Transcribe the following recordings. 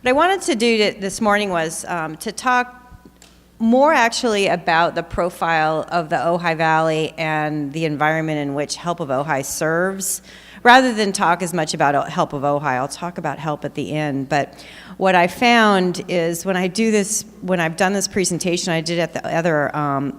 What I wanted to do this morning was to talk more actually about the profile of the Ojai Valley and the environment in which Help of Ojai serves, rather than talk as much about Help of Ojai. I'll talk about Help at the end, but what I found is when I've done this presentation, I did it at the other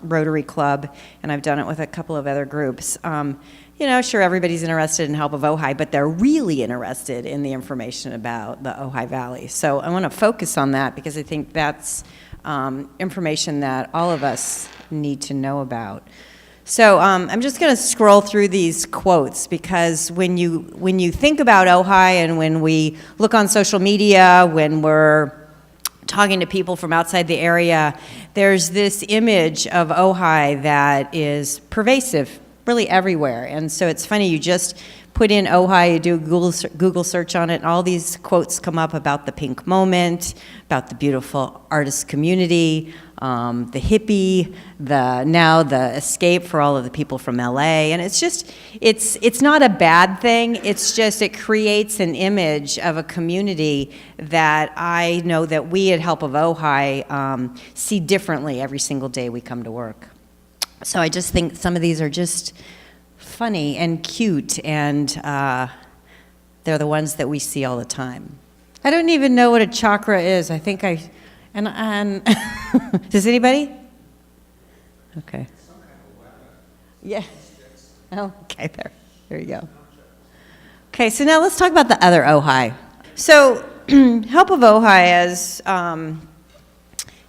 Rotary Club, and I've done it with a couple of other groups. Sure, everybody's interested in Help of Ojai, but they're really interested in the information about the Ojai Valley. So I want to focus on that because I think that's information that all of us need to know about. So I'm just going to scroll through these quotes because when you think about Ojai and when we look on social media, when we're talking to people from outside the area, there's this image of Ojai that is pervasive, really everywhere. And so it's funny, you just put in Ojai, you do a Google search on it, and all these quotes come up about the pink moment, about the beautiful artist community, the hippie, now the escape for all of the people from LA. And it's just, it's not a bad thing, it's just it creates an image of a community that I know that we at Help of Ojai see differently every single day we come to work. So I just think some of these are just funny and cute, and they're the ones that we see all the time. I don't even know what a chakra is. I think and does anybody? Okay. Yeah. Oh, okay, there you go. Okay, so now let's talk about the other Ojai. So Help of Ojai,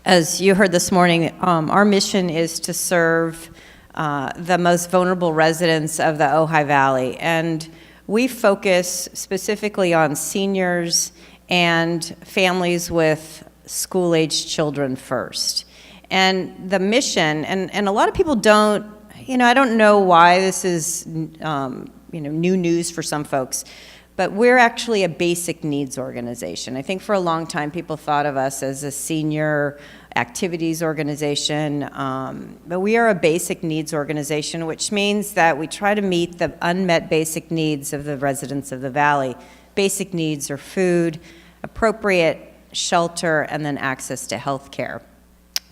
as you heard this morning, our mission is to serve the most vulnerable residents of the Ojai Valley. And we focus specifically on seniors and families with school-aged children first. And the mission, and a lot of people don't, I don't know why this is, new news for some folks, but we're actually a basic needs organization. I think for a long time people thought of us as a senior activities organization, but we are a basic needs organization, which means that we try to meet the unmet basic needs of the residents of the valley. Basic needs are food, appropriate shelter, and then access to health care.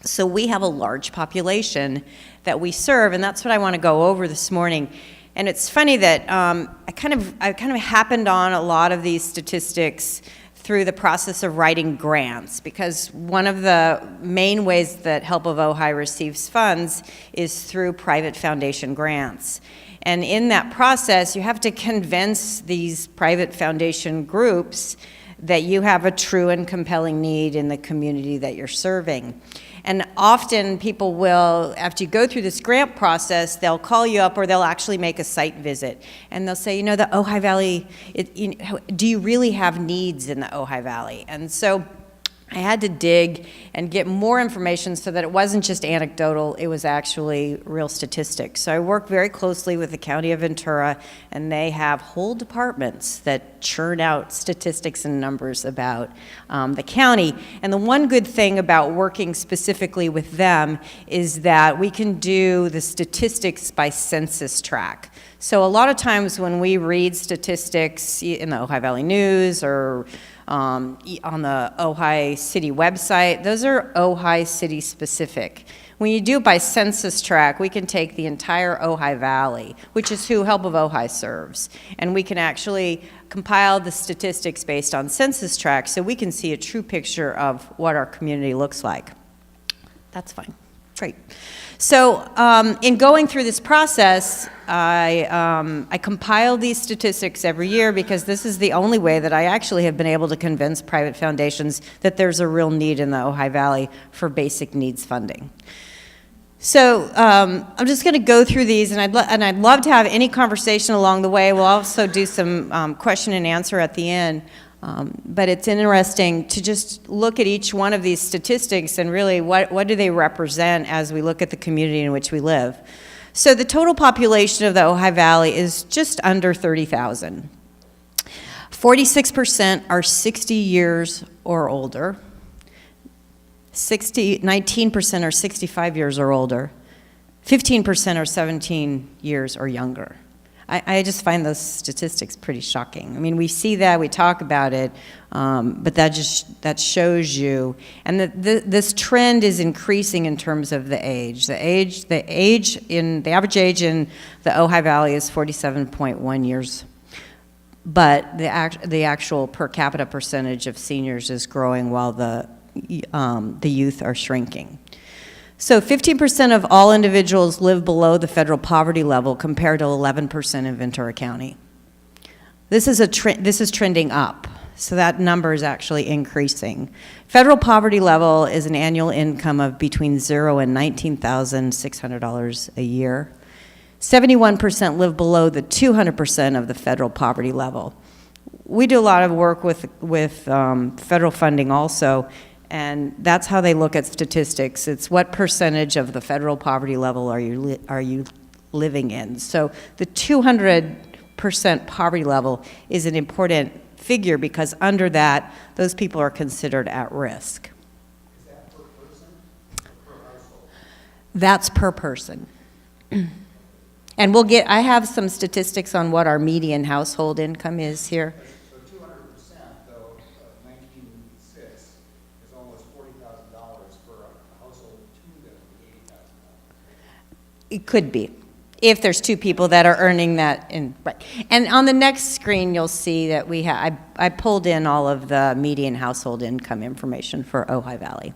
So we have a large population that we serve, and that's what I want to go over this morning. And it's funny that I kind of happened on a lot of these statistics through the process of writing grants, because one of the main ways that Help of Ojai receives funds is through private foundation grants. And in that process, you have to convince these private foundation groups that you have a true and compelling need in the community that you're serving. And often people will, after you go through this grant process, they'll call you up or they'll actually make a site visit. And they'll say, the Ojai Valley, do you really have needs in the Ojai Valley? And so I had to dig and get more information so that it wasn't just anecdotal, it was actually real statistics. So I work very closely with the County of Ventura, and they have whole departments that churn out statistics and numbers about the county. And the one good thing about working specifically with them is that we can do the statistics by census tract. So a lot of times when we read statistics in the Ojai Valley News or on the Ojai City website, those are Ojai City specific. When you do it by census tract, we can take the entire Ojai Valley, which is who Help of Ojai serves, and we can actually compile the statistics based on census tract so we can see a true picture of what our community looks like. That's fine. Great. So in going through this process, I compile these statistics every year because this is the only way that I actually have been able to convince private foundations that there's a real need in the Ojai Valley for basic needs funding. So I'm just going to go through these, and I'd love to have any conversation along the way. We'll also do some question and answer at the end. But it's interesting to just look at each one of these statistics and really what do they represent as we look at the community in which we live. So the total population of the Ojai Valley is just under 30,000. 46% are 60 years or older. 19% are 65 years or older. 15% are 17 years or younger. I just find those statistics pretty shocking. I mean, we see that, we talk about it, but that shows you, and this trend is increasing in terms of the age. The average age in the Ojai Valley is 47.1 years, but the actual per capita percentage of seniors is growing while the youth are shrinking. So 15% of all individuals live below the federal poverty level compared to 11% in Ventura County. This is trending up, so that number is actually increasing. Federal poverty level is an annual income of between $0 and $19,600 a year. 71% live below the 200% of the federal poverty level. We do a lot of work with federal funding also, and that's how they look at statistics. It's what percentage of the federal poverty level are you living in. So the 200% poverty level is an important figure because under that, those people are considered at risk. Is that per person or per household? That's per person. And I have some statistics on what our median household income is here. So 200% though, 19.6 is almost $40,000 for a household of two, that would be $80,000. It could be, if there's two people that are earning that. Right. And on the next screen, you'll see that I pulled in all of the median household income information for Ojai Valley.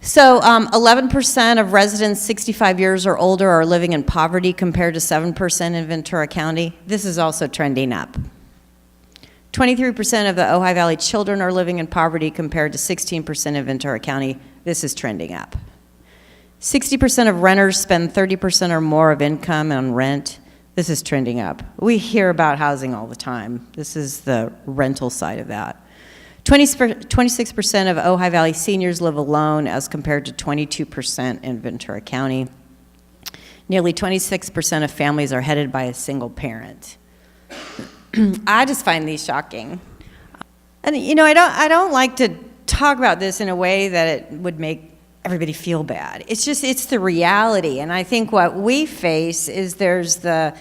So 11% of residents 65 years or older are living in poverty compared to 7% in Ventura County. This is also trending up. 23% of the Ojai Valley children are living in poverty compared to 16% in Ventura County. This is trending up. 60% of renters spend 30% or more of income on rent. This is trending up. We hear about housing all the time. This is the rental side of that. 26% of Ojai Valley seniors live alone as compared to 22% in Ventura County. Nearly 26% of families are headed by a single parent. I just find these shocking. And you know, I don't like to talk about this in a way that it would make everybody feel bad. It's the reality. And I think what we face is there's the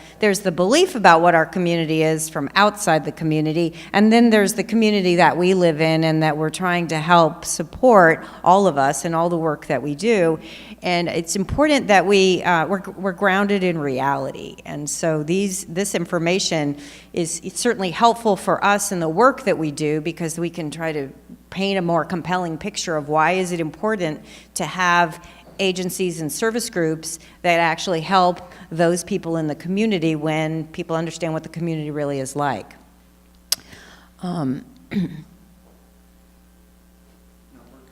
belief about what our community is from outside the community, and then there's the community that we live in and that we're trying to help support, all of us, and all the work that we do. And it's important that we're grounded in reality. And so this information is certainly helpful for us in the work that we do, because we can try to paint a more compelling picture of why is it important to have agencies and service groups that actually help those people in the community when people understand what the community really is like. Yeah.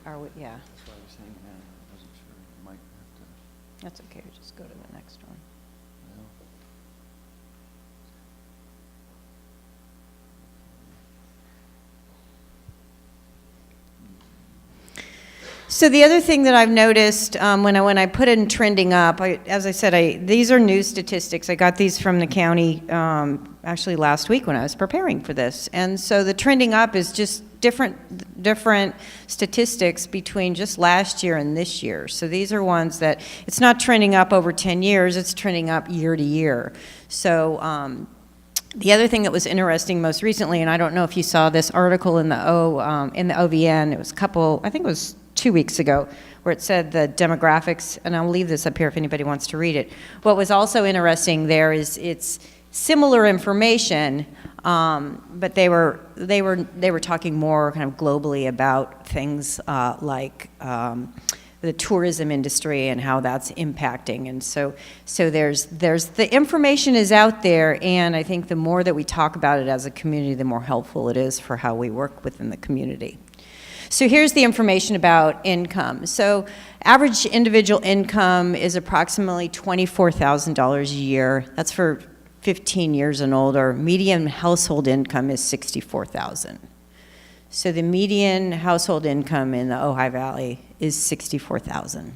That's why I was saying that. I wasn't sure. You might have to. That's okay, just go to the next one. So the other thing that I've noticed when I put in trending up, as I said, these are new statistics. I got these from the county actually last week when I was preparing for this. And so the trending up is just different statistics between just last year and this year. So these are ones that, it's not trending up over 10 years, it's trending up year to year. So the other thing that was interesting most recently, and I don't know if you saw this article in the OVN, it was I think it was 2 weeks ago, where it said the demographics, and I'll leave this up here if anybody wants to read it. What was also interesting there is it's similar information, but they were talking more kind of globally about things like the tourism industry and how that's impacting. And so there's the information is out there, and I think the more that we talk about it as a community, the more helpful it is for how we work within the community. So here's the information about income. So average individual income is approximately $24,000 a year. That's for 15 years and older. Median household income is $64,000. So the median household income in the Ojai Valley is $64,000.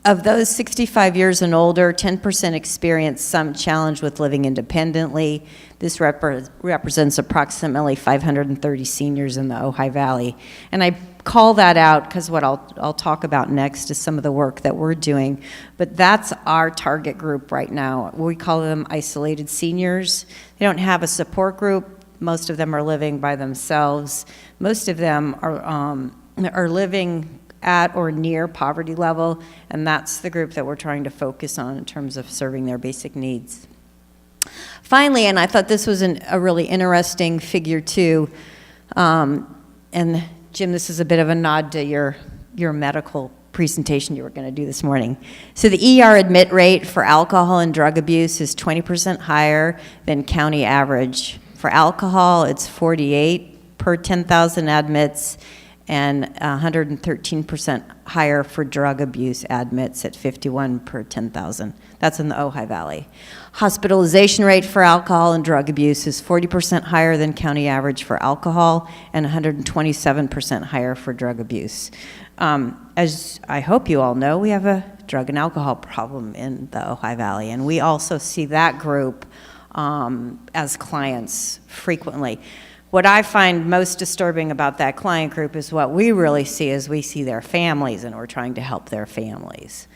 Of those 65 years and older, 10% experience some challenge with living independently. This represents approximately 530 seniors in the Ojai Valley. And I call that out because what I'll talk about next is some of the work that we're doing. But that's our target group right now. We call them isolated seniors. They don't have a support group. Most of them are living by themselves. Most of them are living at or near poverty level, and that's the group that we're trying to focus on in terms of serving their basic needs. Finally, and I thought this was a really interesting figure too, and Jim, this is a bit of a nod to your medical presentation you were going to do this morning. So the ER admit rate for alcohol and drug abuse is 20% higher than county average. For alcohol, it's 48 per 10,000 admits, and 113% higher for drug abuse admits at 51 per 10,000. That's in the Ojai Valley. Hospitalization rate for alcohol and drug abuse is 40% higher than county average for alcohol and 127% higher for drug abuse. As I hope you all know, we have a drug and alcohol problem in the Ojai Valley, and we also see that group as clients frequently. What I find most disturbing about that client group is what we really see is we see their families, and we're trying to help their families.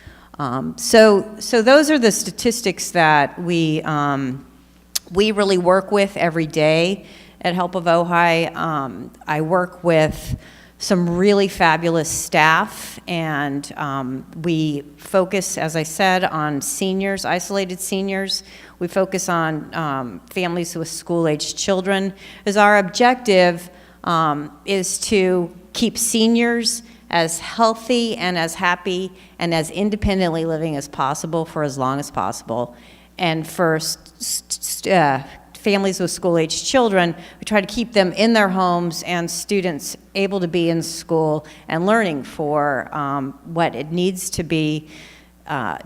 So those are the statistics that we really work with every day at Help of Ojai. I work with some really fabulous staff, and we focus, as I said, on seniors, isolated seniors. We focus on families with school-aged children, as our objective is to keep seniors as healthy and as happy and as independently living as possible for as long as possible. And for families with school-aged children, we try to keep them in their homes and students able to be in school and learning for what it needs to be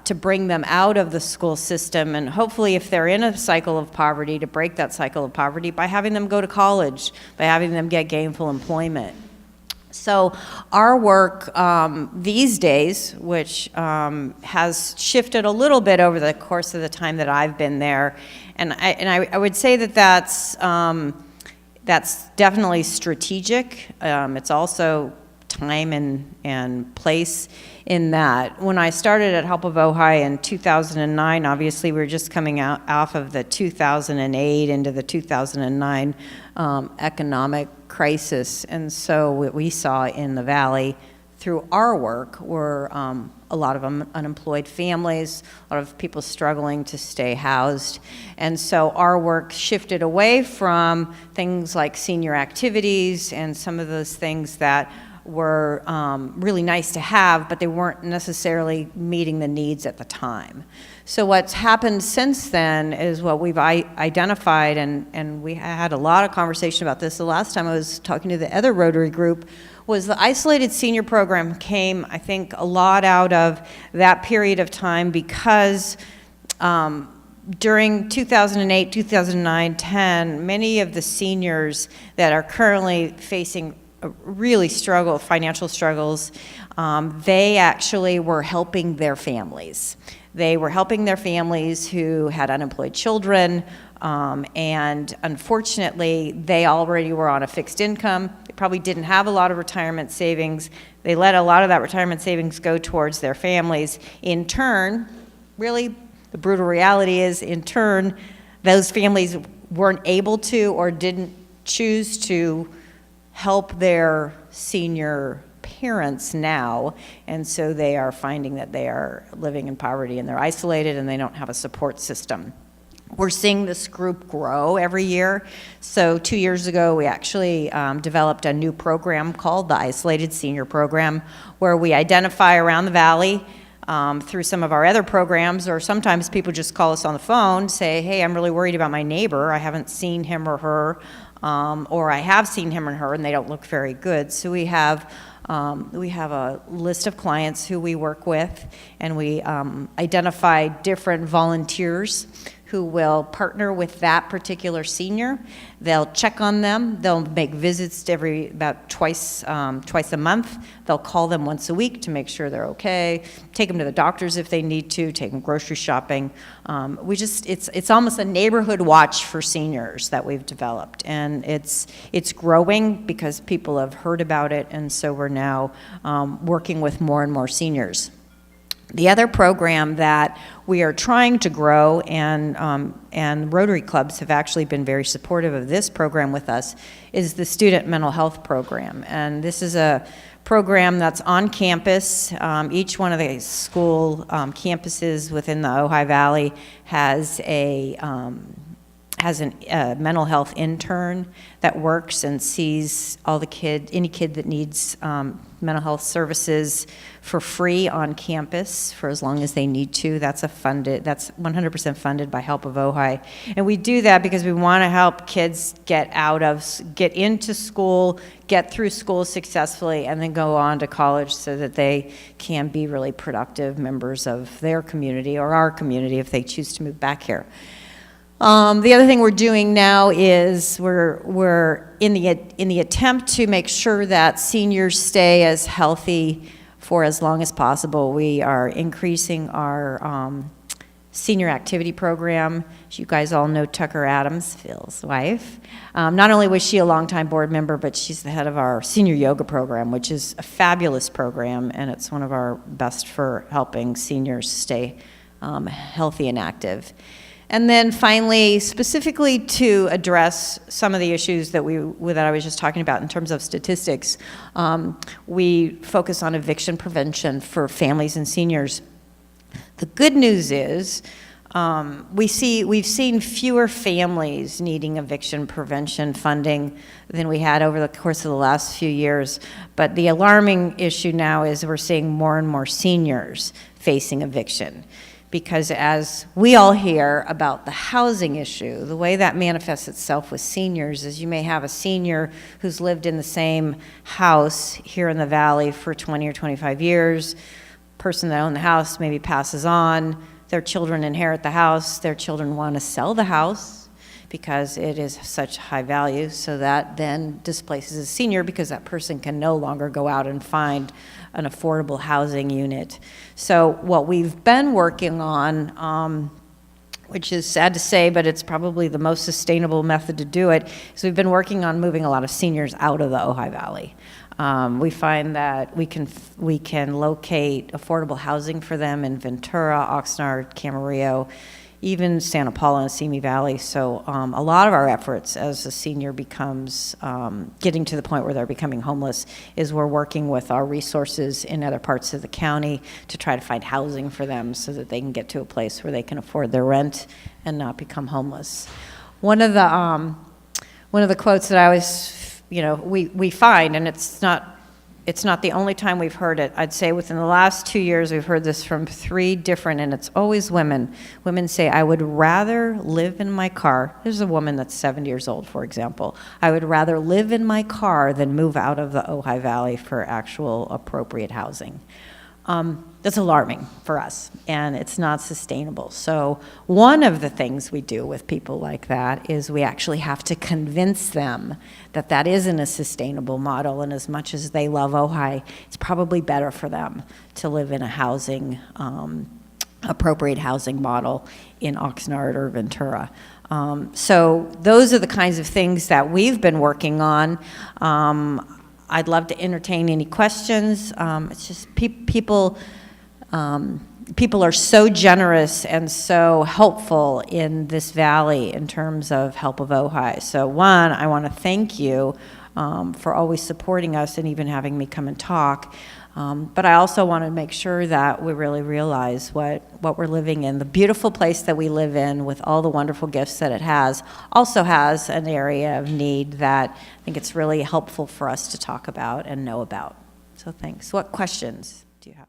to bring them out of the school system, and hopefully if they're in a cycle of poverty, to break that cycle of poverty by having them go to college, by having them get gainful employment. So our work these days, which has shifted a little bit over the course of the time that I've been there, and I would say that that's definitely strategic. It's also time and place, in that when I started at Help of Ojai in 2009, obviously we were just coming out off of the 2008 into the 2009 economic crisis. And so what we saw in the Valley through our work were a lot of unemployed families, a lot of people struggling to stay housed. And so our work shifted away from things like senior activities and some of those things that were really nice to have, but they weren't necessarily meeting the needs at the time. So what's happened since then is what we've identified, and we had a lot of conversation about this the last time I was talking to the other Rotary group, was the isolated senior program came, I think, a lot out of that period of time, because during 2008, 2009, 10, many of the seniors that are currently facing really financial struggles, they actually were helping their families. They were helping their families who had unemployed children, and unfortunately, they already were on a fixed income. They probably didn't have a lot of retirement savings. They let a lot of that retirement savings go towards their families. In turn, really, the brutal reality is, in turn, those families weren't able to or didn't choose to help their senior parents now, and so they are finding that they are living in poverty and they're isolated and they don't have a support system. We're seeing this group grow every year. So 2 years ago, we actually developed a new program called the Isolated Senior Program, where we identify around the Valley through some of our other programs, or sometimes people just call us on the phone, say, hey, I'm really worried about my neighbor. I haven't seen him or her, or I have seen him or her and they don't look very good. So we have a list of clients who we work with, and we identify different volunteers who will partner with that particular senior. They'll check on them. They'll make visits to about twice a month. They'll call them once a week to make sure they're okay, take them to the doctors if they need to, take them grocery shopping. It's almost a neighborhood watch for seniors that we've developed, and it's growing because people have heard about it, and so we're now working with more and more seniors. The other program that we are trying to grow, and Rotary clubs have actually been very supportive of this program with us, is the student mental health program. And this is a program that's on campus. Each one of the school campuses within the Ojai Valley has a mental health intern that works and sees any kid that needs mental health services for free on campus for as long as they need to. That's 100% funded by Help of Ojai. And we do that because we want to help kids get into school, get through school successfully, and then go on to college so that they can be really productive members of their community or our community if they choose to move back here. The other thing we're doing now is we're in the attempt to make sure that seniors stay as healthy for as long as possible. We are increasing our senior activity program. As you guys all know, Tucker Adams, Phil's wife. Not only was she a longtime board member, but she's the head of our senior yoga program, which is a fabulous program, and it's one of our best for helping seniors stay healthy and active. And then finally, specifically to address some of the issues that I was just talking about in terms of statistics, we focus on eviction prevention for families and seniors. The good news is we've seen fewer families needing eviction prevention funding than we had over the course of the last few years. But the alarming issue now is we're seeing more and more seniors facing eviction. Because as we all hear about the housing issue, the way that manifests itself with seniors is you may have a senior who's lived in the same house here in the valley for 20 or 25 years. Person that owned the house maybe passes on. Their children inherit the house. Their children want to sell the house because it is such high value. So that then displaces a senior because that person can no longer go out and find an affordable housing unit. So what we've been working on, which is sad to say, but it's probably the most sustainable method to do it, is we've been working on moving a lot of seniors out of the Ojai Valley. We find that we can locate affordable housing for them in Ventura, Oxnard, Camarillo, even Santa Paula and Simi Valley. So a lot of our efforts as a senior becomes getting to the point where they're becoming homeless is we're working with our resources in other parts of the county to try to find housing for them so that they can get to a place where they can afford their rent and not become homeless. One of the quotes that I always, we find, and it's not the only time we've heard it. I'd say within the last 2 years, we've heard this from 3 different, and it's always women. Women say, I would rather live in my car. There's a woman that's 70 years old, for example. I would rather live in my car than move out of the Ojai Valley for actual appropriate housing. That's alarming for us, and it's not sustainable. So one of the things we do with people like that is we actually have to convince them that that isn't a sustainable model, and as much as they love Ojai, it's probably better for them to live in a housing, appropriate housing model in Oxnard or Ventura. So those are the kinds of things that we've been working on. I'd love to entertain any questions. It's just people are so generous and so helpful in this valley in terms of Help of Ojai. So one, I want to thank you for always supporting us and even having me come and talk. But I also want to make sure that we really realize what we're living in. The beautiful place that we live in with all the wonderful gifts that it has also has an area of need that I think it's really helpful for us to talk about and know about. So thanks. What questions do you have?